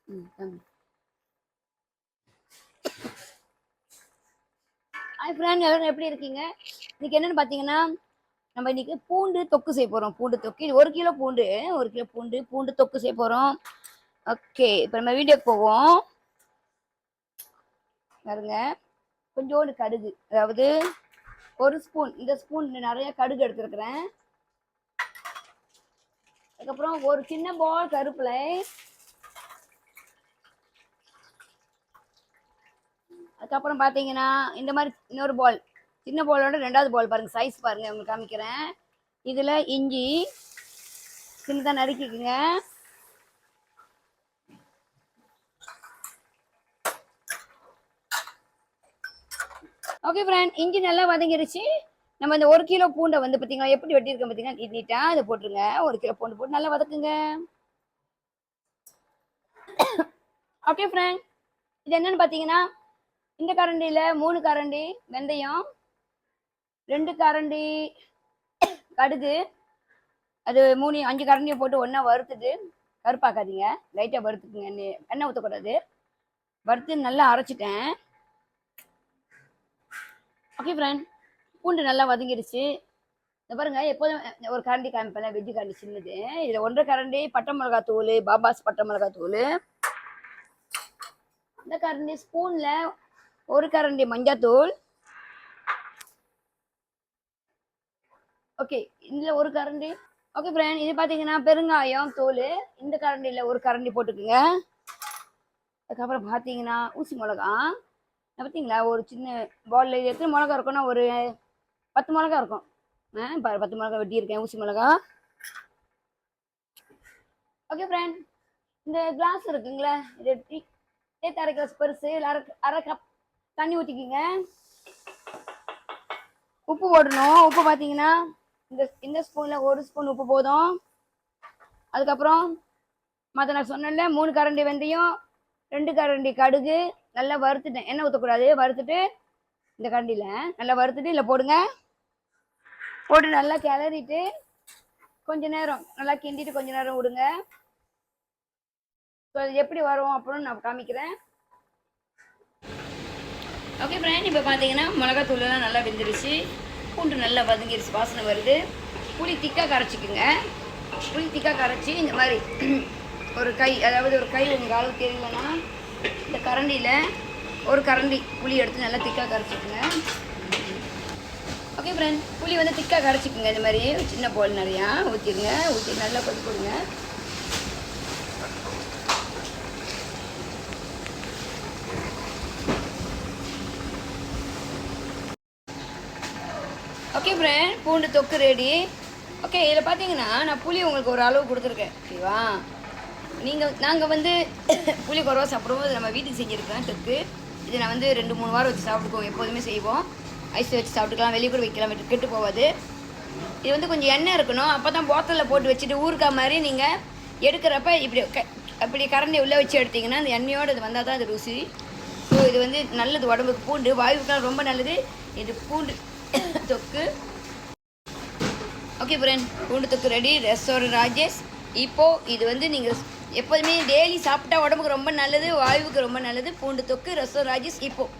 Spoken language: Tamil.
ஹாய் ஃப்ரெண்ட், எல்லாரும் எப்படி இருக்கீங்க? இன்னைக்கு என்னன்னு பார்த்தீங்கன்னா, நம்ம இன்னைக்கு பூண்டு தொக்கு செய்ய போகிறோம். பூண்டு தொக்கு இது 1 கிலோ பூண்டு, 1 கிலோ பூண்டு தொக்கு செய்ய போகிறோம். ஓகே, இப்போ நம்ம வீடியோக்கு போவோம். பாருங்க, கொஞ்சோண்டு கடுகு, அதாவது 1 ஸ்பூன், இந்த ஸ்பூன் நிறைய கடுகு எடுத்துருக்குறேன். அதுக்கப்புறம் ஒரு சின்ன பால் கருவேப்பிலை, அதுக்கப்புறம் பார்த்தீங்கன்னா இந்த மாதிரி இன்னொரு பால், சின்ன பாலோட 2வது பால் பாருங்க, சைஸ் பாருங்க, உங்களுக்கு காமிக்கிறேன். இதில் இஞ்சி சின்னதாக நறுக்கிக்குங்க. ஓகே ஃப்ரெண்ட், இஞ்சி நல்லா வதங்கிருச்சு. நம்ம இந்த 1 கிலோ பூண்டை வந்து பார்த்தீங்கன்னா எப்படி வெட்டியிருக்கோம் பார்த்தீங்கன்னா, நீட்டாக அதை போட்டுருங்க. 1 கிலோ பூண்டு போட்டு நல்லா வதக்குங்க. ஓகே ஃப்ரெண்ட், இது என்னன்னு பார்த்தீங்கன்னா, இந்த கரண்டியில் 3 கரண்டி வெந்தயம், 2 கரண்டி கடுகு, அது 5 கரண்டியை போட்டு ஒன்றா வறுத்துட்டு, கருப்பாக்காதீங்க, லைட்டாக வறுத்துக்குங்க, எண்ணெய் ஊற்றக்கூடாது. வறுத்து நல்லா அரைச்சிட்டேன். ஓகே ஃப்ரெண்ட், பூண்டு நல்லா வதங்கிடுச்சு. இந்த பாருங்க, எப்போதும் ஒரு கரண்டி காமிப்பேன், வெஜ்ஜு கரண்டி சின்னது. இதில் 1.5 கரண்டி பட்டை மிளகாய் தூள், பாபாஸ் பட்டை மிளகாய் தூள். இந்த கரண்டி ஸ்பூனில் 1 கரண்டி மஞ்சத்தூள். ஓகே, இதில் 1 கரண்டி. ஓகே ஃப்ரெண்ட், இது பார்த்தீங்கன்னா பெருங்காயம் தூள், இந்த கரண்டியில் 1 கரண்டி போட்டுக்குங்க. அதுக்கப்புறம் பார்த்தீங்கன்னா ஊசி மிளகா, பார்த்தீங்களா, ஒரு சின்ன பாலில் எத்தனை மிளகா இருக்குன்னா ஒரு 10 மிளகா இருக்கும். 10 மிளகா வெட்டியிருக்கேன், ஊசி மிளகா. ஓகே ஃப்ரெண்ட், இந்த கிளாஸ் இருக்குங்களா, இது சேர்த்து அரை கிளாஸ் பெருசு, அரை கப் தண்ணி ஊற்றிக்கிங்க. உப்பு போடணும். உப்பு பார்த்தீங்கன்னா இந்த ஸ்பூனில் 1 ஸ்பூன் உப்பு போதும். அதுக்கப்புறம் மற்ற நான் சொன்னேன்ல, 3 கரண்டி வெந்தயம், 2 கரண்டி கடுகு நல்லா வறுத்துட்டேன், எண்ணெய் ஊற்றக்கூடாது. வறுத்துட்டு இந்த கரண்டியில் நல்லா வறுத்துட்டு இதில் போடுங்க. போட்டு நல்லா கிளறிட்டு கொஞ்ச நேரம் நல்லா கிண்டிட்டு கொஞ்ச நேரம் விடுங்க. ஸோ அது எப்படி வரும் அப்படின்னு நான் காமிக்கிறேன். ஓகே ஃப்ரெண்ட், இப்போ பார்த்தீங்கன்னா மிளகாத்தூள்லாம் நல்லா வெந்துருச்சு, பூண்டு நல்லா வதங்கிருச்சு, வாசனை வருது. புளி திக்காக கரைச்சிக்குங்க. புளி திக்காக கரைச்சி இந்த மாதிரி ஒரு கை, அதாவது ஒரு கை உங்கள் அளவு தெரியலன்னா இந்த கரண்டியில் 1 கரண்டி புளி எடுத்து நல்லா திக்காக கரைச்சிக்குங்க. ஓகே ஃப்ரெண்ட், புளி வந்து திக்காக கரைச்சிக்குங்க. இந்த மாதிரி சின்ன போல் நிறையா ஊற்றிடுங்க. ஊற்றி நல்லா கொதி கொடுங்க. ஓகே ஃப்ரெண்ட், பூண்டு தொக்கு ரெடி. ஓகே, இதில் பார்த்தீங்கன்னா நான் புளி உங்களுக்கு ஒரு அளவு கொடுத்துருக்கேன், ஓகேவா? நாங்கள் வந்து புளி குறவா சாப்பிடுவோம். நம்ம வீட்டுக்கு செஞ்சுருக்கேன் தொக்கு. இது நான் வந்து 2-3 வாரம் வச்சு சாப்பிட்டுக்குவோம், எப்போதுமே செய்வோம். ஐஸ் வச்சு சாப்பிட்டுக்கலாம், வெளியே கூட வைக்கலாம், கெட்டு போகாது. இது வந்து கொஞ்சம் எண்ணெய் இருக்கணும், அப்போ தான் போத்தலில் போட்டு வச்சுட்டு ஊறுக்காய் மாதிரி நீங்கள் எடுக்கிறப்ப அப்படி கரண்டி உள்ளே வச்சு எடுத்திங்கன்னா அந்த எண்ணெயோடு இது வந்தால் தான் அது ருசி. ஸோ இது வந்து நல்லது உடம்புக்கு. பூண்டு வாயுக்கெல்லாம் ரொம்ப நல்லது. இது பூண்டு தொக்கு. ஓகே ஃப்ரெண்ட், பூண்டு தொக்கு ரெடி. ரெஸ்டாரண்ட் ராஜேஷ். இப்போது இது வந்து நீங்கள் எப்போதுமே டெய்லி சாப்பிட்டா உடம்புக்கு ரொம்ப நல்லது, வாயுவுக்கு ரொம்ப நல்லது. பூண்டு தொக்கு ரெஸ்டாரண்ட் ராஜேஷ். இப்போது